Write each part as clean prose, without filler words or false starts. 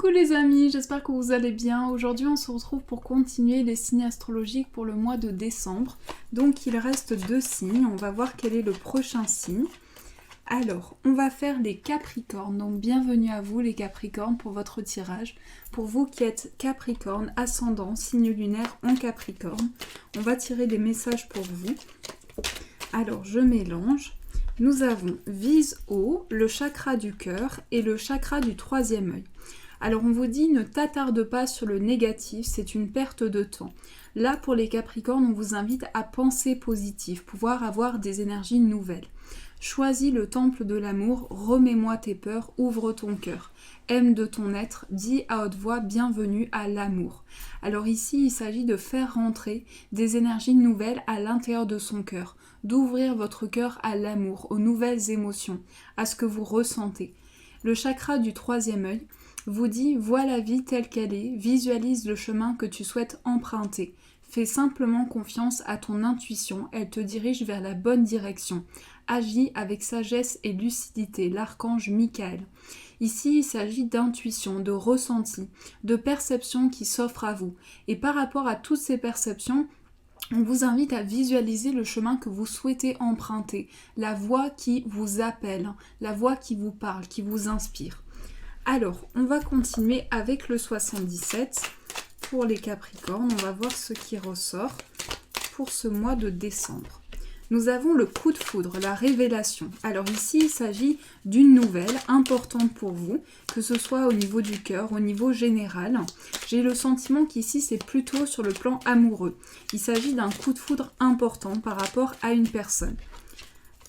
Coucou les amis, j'espère que vous allez bien. Aujourd'hui on se retrouve pour continuer les signes astrologiques pour le mois de décembre. Donc il reste 2 signes, on va voir quel est le prochain signe. Alors, on va faire les Capricornes, donc bienvenue à vous les Capricornes pour votre tirage. Pour vous qui êtes Capricorne, ascendant, signe lunaire en Capricorne, on va tirer des messages pour vous. Alors, je mélange. Nous avons vise haut, le chakra du cœur et le chakra du troisième œil. Alors on vous dit ne t'attarde pas sur le négatif, c'est une perte de temps. Là pour les Capricornes, on vous invite à penser positif, pouvoir avoir des énergies nouvelles. Choisis le temple de l'amour, remets-moi tes peurs, ouvre ton cœur. Aime de ton être, dis à haute voix bienvenue à l'amour. Alors ici, il s'agit de faire rentrer des énergies nouvelles à l'intérieur de son cœur, d'ouvrir votre cœur à l'amour, aux nouvelles émotions, à ce que vous ressentez. Le chakra du troisième œil vous dit « Vois la vie telle qu'elle est, visualise le chemin que tu souhaites emprunter. Fais simplement confiance à ton intuition, elle te dirige vers la bonne direction. Agis avec sagesse et lucidité, l'archange Michael. » Ici, il s'agit d'intuition, de ressenti, de perception qui s'offre à vous. Et par rapport à toutes ces perceptions, on vous invite à visualiser le chemin que vous souhaitez emprunter, la voix qui vous appelle, la voix qui vous parle, qui vous inspire. Alors, on va continuer avec le 77 pour les Capricornes. On va voir ce qui ressort pour ce mois de décembre. Nous avons le coup de foudre, la révélation. Alors ici, il s'agit d'une nouvelle importante pour vous, que ce soit au niveau du cœur, au niveau général. J'ai le sentiment qu'ici, c'est plutôt sur le plan amoureux. Il s'agit d'un coup de foudre important par rapport à une personne.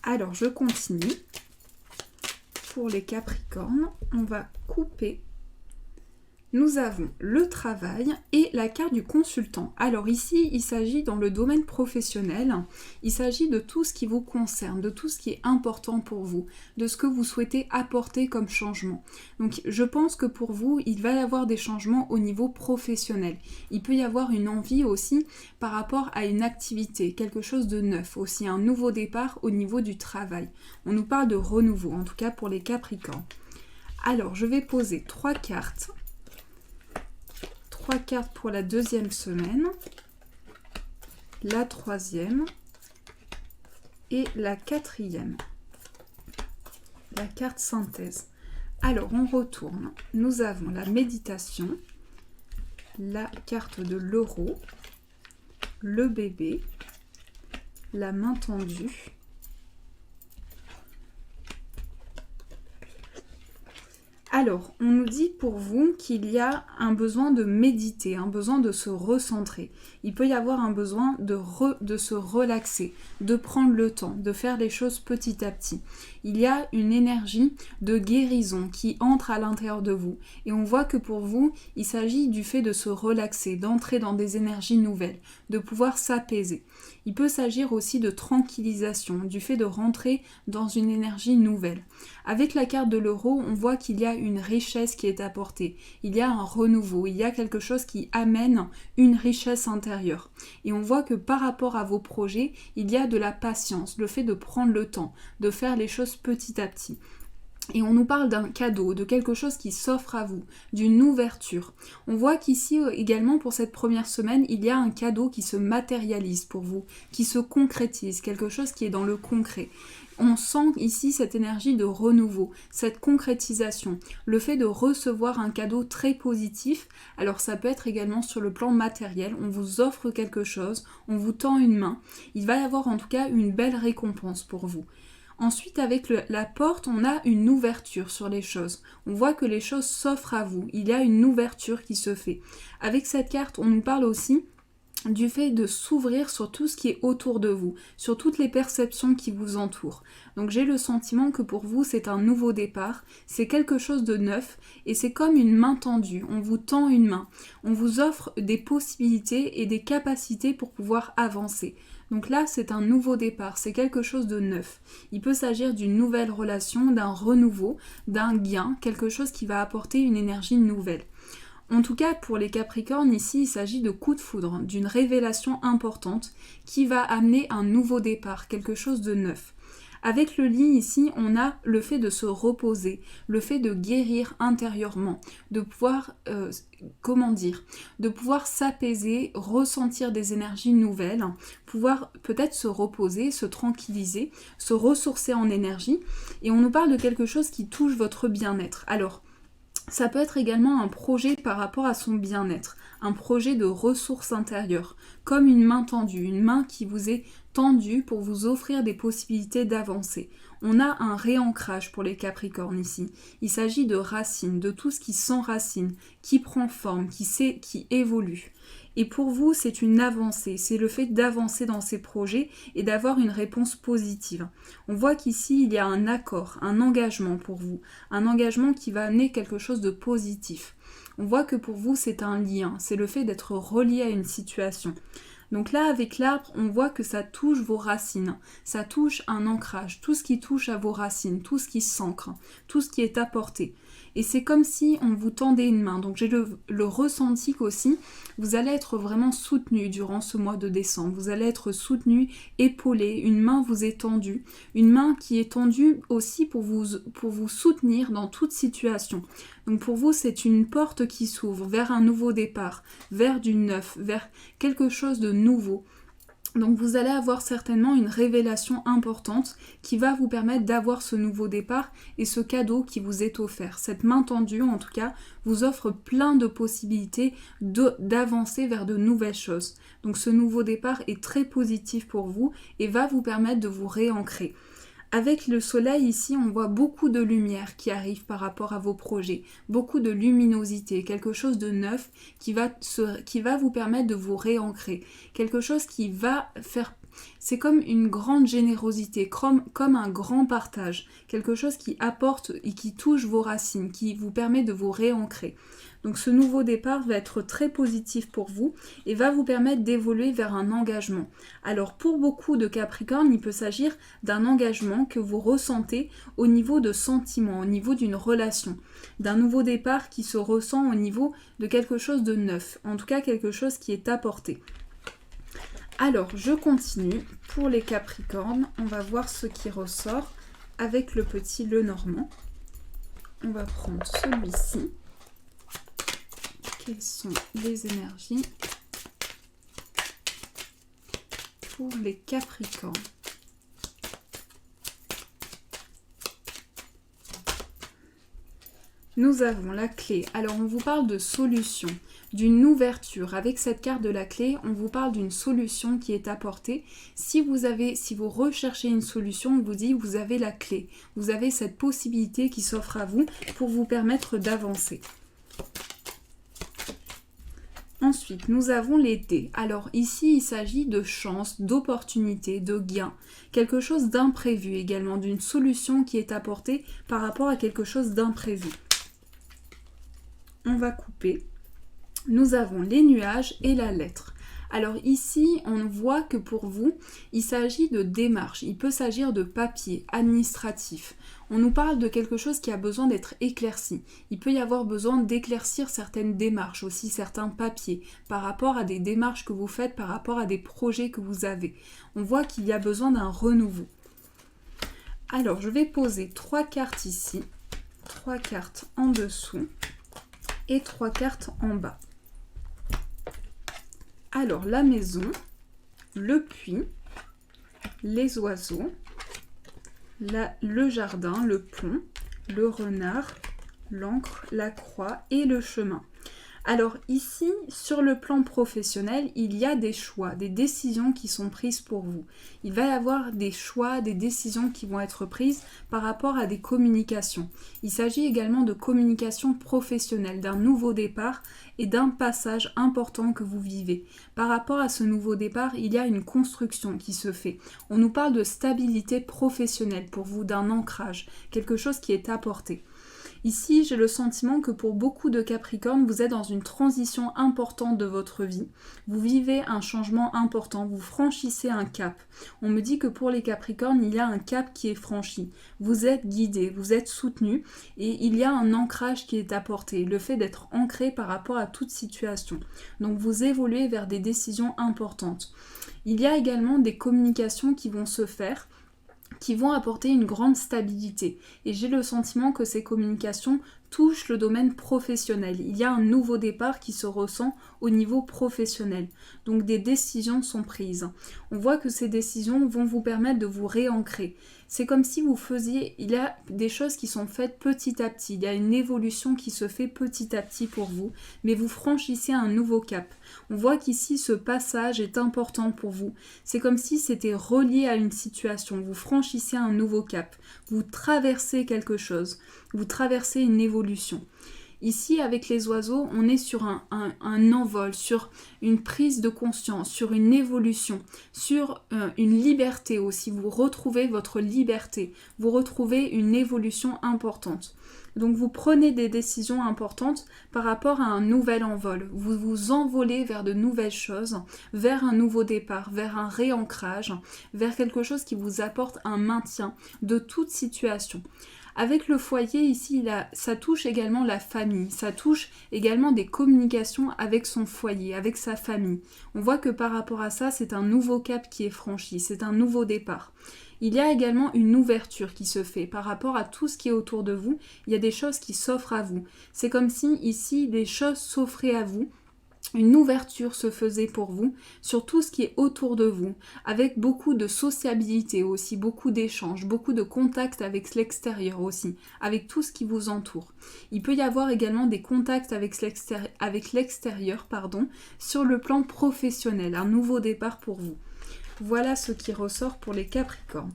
Alors, je continue. Pour les Capricornes, on va couper. Nous avons le travail et la carte du consultant. Alors ici, il s'agit dans le domaine professionnel, il s'agit de tout ce qui vous concerne, de tout ce qui est important pour vous, de ce que vous souhaitez apporter comme changement. Donc je pense que pour vous, il va y avoir des changements au niveau professionnel. Il peut y avoir une envie aussi par rapport à une activité, quelque chose de neuf, aussi un nouveau départ au niveau du travail. On nous parle de renouveau, en tout cas pour les Capricornes. Alors je vais poser 3 cartes. 3 cartes pour la deuxième semaine, la troisième et la quatrième. La carte synthèse. Alors, on retourne. Nous avons la méditation, la carte de l'euro, le bébé, la main tendue, alors, on nous dit pour vous qu'il y a un besoin de méditer, un besoin de se recentrer. Il peut y avoir un besoin de se relaxer, de prendre le temps, de faire les choses petit à petit. Il y a une énergie de guérison qui entre à l'intérieur de vous. Et on voit que pour vous, il s'agit du fait de se relaxer, d'entrer dans des énergies nouvelles, de pouvoir s'apaiser. Il peut s'agir aussi de tranquillisation, du fait de rentrer dans une énergie nouvelle. Avec la carte de l'euro, on voit qu'il y a une richesse qui est apportée. Il y a un renouveau, il y a quelque chose qui amène une richesse intérieure. Et on voit que par rapport à vos projets, il y a de la patience, le fait de prendre le temps, de faire les choses petit à petit. Et on nous parle d'un cadeau, de quelque chose qui s'offre à vous, d'une ouverture. On voit qu'ici également pour cette première semaine, il y a un cadeau qui se matérialise pour vous, qui se concrétise, quelque chose qui est dans le concret. On sent ici cette énergie de renouveau, cette concrétisation, le fait de recevoir un cadeau très positif. Alors ça peut être également sur le plan matériel, on vous offre quelque chose, on vous tend une main. Il va y avoir en tout cas une belle récompense pour vous. Ensuite, avec la porte, on a une ouverture sur les choses. On voit que les choses s'offrent à vous. Il y a une ouverture qui se fait. Avec cette carte, on nous parle aussi du fait de s'ouvrir sur tout ce qui est autour de vous, sur toutes les perceptions qui vous entourent. Donc j'ai le sentiment que pour vous, c'est un nouveau départ, c'est quelque chose de neuf et c'est comme une main tendue. On vous tend une main, on vous offre des possibilités et des capacités pour pouvoir avancer. Donc là, c'est un nouveau départ, c'est quelque chose de neuf. Il peut s'agir d'une nouvelle relation, d'un renouveau, d'un gain, quelque chose qui va apporter une énergie nouvelle. En tout cas, pour les Capricornes, ici, il s'agit de coup de foudre, d'une révélation importante qui va amener un nouveau départ, quelque chose de neuf. Avec le lit ici, on a le fait de se reposer, le fait de guérir intérieurement, de pouvoir, de pouvoir s'apaiser, ressentir des énergies nouvelles, pouvoir peut-être se reposer, se tranquilliser, se ressourcer en énergie. Et on nous parle de quelque chose qui touche votre bien-être. Alors, ça peut être également un projet par rapport à son bien-être, un projet de ressources intérieures, comme une main tendue, une main qui vous est tendue pour vous offrir des possibilités d'avancer. On a un réancrage pour les Capricornes ici. Il s'agit de racines, de tout ce qui s'enracine, qui prend forme, qui évolue. Et pour vous, c'est une avancée, c'est le fait d'avancer dans ces projets et d'avoir une réponse positive. On voit qu'ici, il y a un accord, un engagement pour vous, un engagement qui va amener quelque chose de positif. On voit que pour vous, c'est un lien, c'est le fait d'être relié à une situation. Donc là, avec l'arbre, on voit que ça touche vos racines, ça touche un ancrage, tout ce qui touche à vos racines, tout ce qui s'ancre, tout ce qui est apporté. Et c'est comme si on vous tendait une main. Donc j'ai le ressenti qu'aussi, vous allez être vraiment soutenu durant ce mois de décembre. Vous allez être soutenu, épaulé, une main vous est tendue. Une main qui est tendue aussi pour vous soutenir dans toute situation. Donc pour vous, c'est une porte qui s'ouvre vers un nouveau départ, vers du neuf, vers quelque chose de nouveau. Donc vous allez avoir certainement une révélation importante qui va vous permettre d'avoir ce nouveau départ et ce cadeau qui vous est offert. Cette main tendue, en tout cas, vous offre plein de possibilités d'avancer vers de nouvelles choses. Donc ce nouveau départ est très positif pour vous et va vous permettre de vous réancrer. Avec le soleil ici, on voit beaucoup de lumière qui arrive par rapport à vos projets, beaucoup de luminosité, quelque chose de neuf qui va vous permettre de vous réancrer, quelque chose qui va faire... C'est comme une grande générosité, comme un grand partage, quelque chose qui apporte et qui touche vos racines, qui vous permet de vous réancrer. Donc ce nouveau départ va être très positif pour vous et va vous permettre d'évoluer vers un engagement. Alors pour beaucoup de Capricornes, il peut s'agir d'un engagement que vous ressentez au niveau de sentiments, au niveau d'une relation, d'un nouveau départ qui se ressent au niveau de quelque chose de neuf, en tout cas quelque chose qui est apporté. Alors je continue, pour les Capricornes, on va voir ce qui ressort avec le petit Lenormand. On va prendre celui-ci. Quelles sont les énergies pour les Capricornes? Nous avons la clé. Alors on vous parle de solution, d'une ouverture. Avec cette carte de la clé, on vous parle d'une solution qui est apportée. Si vous recherchez une solution, on vous dit vous avez la clé. Vous avez cette possibilité qui s'offre à vous pour vous permettre d'avancer. Ensuite, nous avons l'été. Alors ici, il s'agit de chance, d'opportunité, de gain. Quelque chose d'imprévu également, d'une solution qui est apportée par rapport à quelque chose d'imprévu. On va couper. Nous avons les nuages et la lettre. Alors ici, on voit que pour vous, il s'agit de démarches. Il peut s'agir de papier administratif. On nous parle de quelque chose qui a besoin d'être éclairci. Il peut y avoir besoin d'éclaircir certaines démarches, aussi certains papiers, par rapport à des démarches que vous faites, par rapport à des projets que vous avez. On voit qu'il y a besoin d'un renouveau. Alors, je vais poser 3 cartes ici, 3 cartes en dessous et 3 cartes en bas. Alors, la maison, le puits, les oiseaux, le jardin, le pont, le renard, l'encre, la croix et le chemin. Alors ici, sur le plan professionnel, il y a des choix, des décisions qui sont prises pour vous. Il va y avoir des choix, des décisions qui vont être prises par rapport à des communications. Il s'agit également de communication professionnelle, d'un nouveau départ et d'un passage important que vous vivez. Par rapport à ce nouveau départ, il y a une construction qui se fait. On nous parle de stabilité professionnelle pour vous, d'un ancrage, quelque chose qui est apporté. Ici, j'ai le sentiment que pour beaucoup de Capricornes, vous êtes dans une transition importante de votre vie. Vous vivez un changement important, vous franchissez un cap. On me dit que pour les Capricornes, il y a un cap qui est franchi. Vous êtes guidé, vous êtes soutenu et il y a un ancrage qui est apporté, le fait d'être ancré par rapport à toute situation. Donc vous évoluez vers des décisions importantes. Il y a également des communications qui vont se faire, qui vont apporter une grande stabilité. Et j'ai le sentiment que ces communications touchent le domaine professionnel. Il y a un nouveau départ qui se ressent au niveau professionnel. Donc des décisions sont prises. On voit que ces décisions vont vous permettre de vous réancrer. C'est comme si vous faisiez, il y a des choses qui sont faites petit à petit, il y a une évolution qui se fait petit à petit pour vous, mais vous franchissez un nouveau cap. On voit qu'ici ce passage est important pour vous. C'est comme si c'était relié à une situation, vous franchissez un nouveau cap, vous traversez quelque chose, vous traversez une évolution. Ici, avec les oiseaux, on est sur un envol, sur une prise de conscience, sur une évolution, sur une liberté aussi. Vous retrouvez votre liberté, vous retrouvez une évolution importante. Donc vous prenez des décisions importantes par rapport à un nouvel envol. Vous vous envolez vers de nouvelles choses, vers un nouveau départ, vers un réancrage, vers quelque chose qui vous apporte un maintien de toute situation. Avec le foyer ici, ça touche également la famille, ça touche également des communications avec son foyer, avec sa famille. On voit que par rapport à ça, c'est un nouveau cap qui est franchi, c'est un nouveau départ. Il y a également une ouverture qui se fait par rapport à tout ce qui est autour de vous. Il y a des choses qui s'offrent à vous. C'est comme si ici, des choses s'offraient à vous. Une ouverture se faisait pour vous sur tout ce qui est autour de vous, avec beaucoup de sociabilité aussi, beaucoup d'échanges, beaucoup de contacts avec l'extérieur aussi, avec tout ce qui vous entoure. Il peut y avoir également des contacts avec l'extérieur, sur le plan professionnel, un nouveau départ pour vous. Voilà ce qui ressort pour les Capricornes.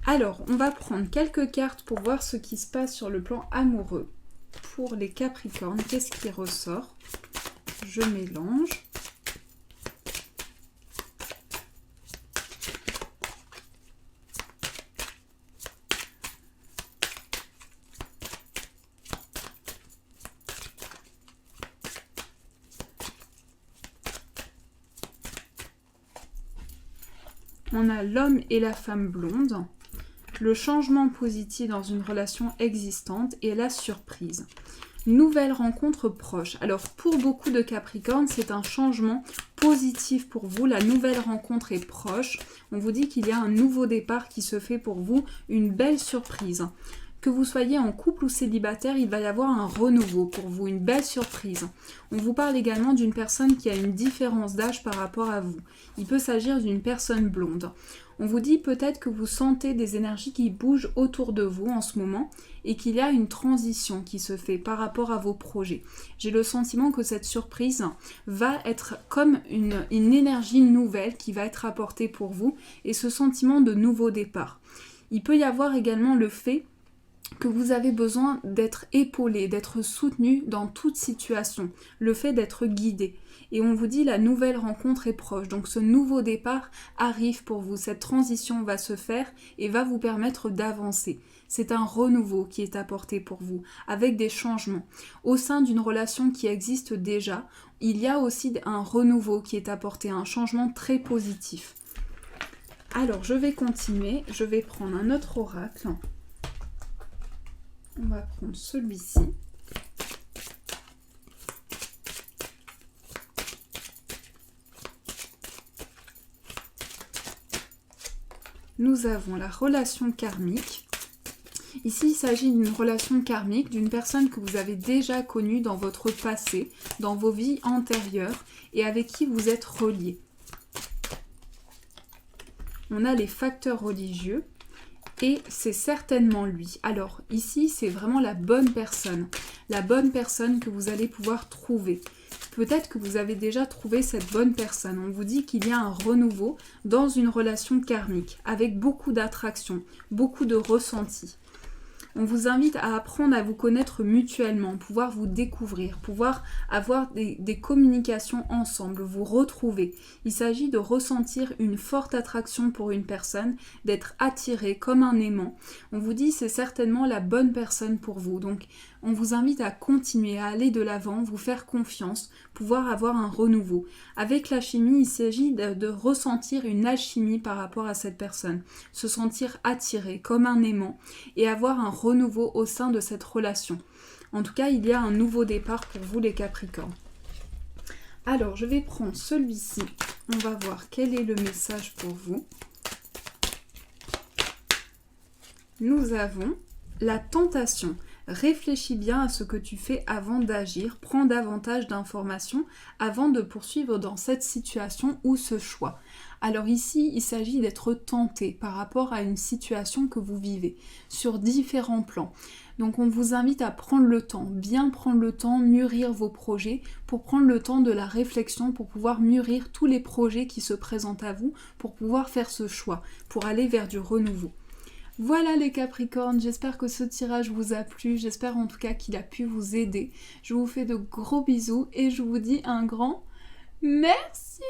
Alors, on va prendre quelques cartes pour voir ce qui se passe sur le plan amoureux. Pour les Capricornes, qu'est-ce qui ressort ? Je mélange. On a l'homme et la femme blonde, le changement positif dans une relation existante et la surprise. Nouvelle rencontre proche. Alors pour beaucoup de Capricornes, c'est un changement positif pour vous. La nouvelle rencontre est proche. On vous dit qu'il y a un nouveau départ qui se fait pour vous, une belle surprise. Que vous soyez en couple ou célibataire, il va y avoir un renouveau pour vous, une belle surprise. On vous parle également d'une personne qui a une différence d'âge par rapport à vous. Il peut s'agir d'une personne blonde. On vous dit peut-être que vous sentez des énergies qui bougent autour de vous en ce moment et qu'il y a une transition qui se fait par rapport à vos projets. J'ai le sentiment que cette surprise va être comme une énergie nouvelle qui va être apportée pour vous et ce sentiment de nouveau départ. Il peut y avoir également le fait que vous avez besoin d'être épaulé, d'être soutenu dans toute situation, le fait d'être guidé. Et on vous dit la nouvelle rencontre est proche, donc ce nouveau départ arrive pour vous, cette transition va se faire et va vous permettre d'avancer. C'est un renouveau qui est apporté pour vous, avec des changements. Au sein d'une relation qui existe déjà, il y a aussi un renouveau qui est apporté, un changement très positif. Alors je vais continuer, je vais prendre un autre oracle. On va prendre celui-ci. Nous avons la relation karmique. Ici, il s'agit d'une relation karmique, d'une personne que vous avez déjà connue dans votre passé, dans vos vies antérieures et avec qui vous êtes reliés. On a les facteurs religieux. Et c'est certainement lui. Alors ici, c'est vraiment la bonne personne que vous allez pouvoir trouver. Peut-être que vous avez déjà trouvé cette bonne personne. On vous dit qu'il y a un renouveau dans une relation karmique, avec beaucoup d'attraction, beaucoup de ressenti. On vous invite à apprendre à vous connaître mutuellement, pouvoir vous découvrir, pouvoir avoir des communications ensemble, vous retrouver. Il s'agit de ressentir une forte attraction pour une personne, d'être attiré comme un aimant. On vous dit c'est certainement la bonne personne pour vous. Donc on vous invite à continuer, à aller de l'avant, vous faire confiance, pouvoir avoir un renouveau. Avec la chimie, il s'agit de ressentir une alchimie par rapport à cette personne, se sentir attiré comme un aimant et avoir un renouveau au sein de cette relation. En tout cas, il y a un nouveau départ pour vous les Capricornes. Alors, je vais prendre celui-ci. On va voir quel est le message pour vous. nous avons la tentation. Réfléchis bien à ce que tu fais avant d'agir, prends davantage d'informations avant de poursuivre dans cette situation ou ce choix. Alors ici, il s'agit d'être tenté par rapport à une situation que vous vivez, sur différents plans. Donc on vous invite à prendre le temps, bien prendre le temps, mûrir vos projets, pour prendre le temps de la réflexion, pour pouvoir mûrir tous les projets qui se présentent à vous, pour pouvoir faire ce choix, pour aller vers du renouveau. Voilà les Capricornes, j'espère que ce tirage vous a plu, j'espère en tout cas qu'il a pu vous aider. Je vous fais de gros bisous et je vous dis un grand merci.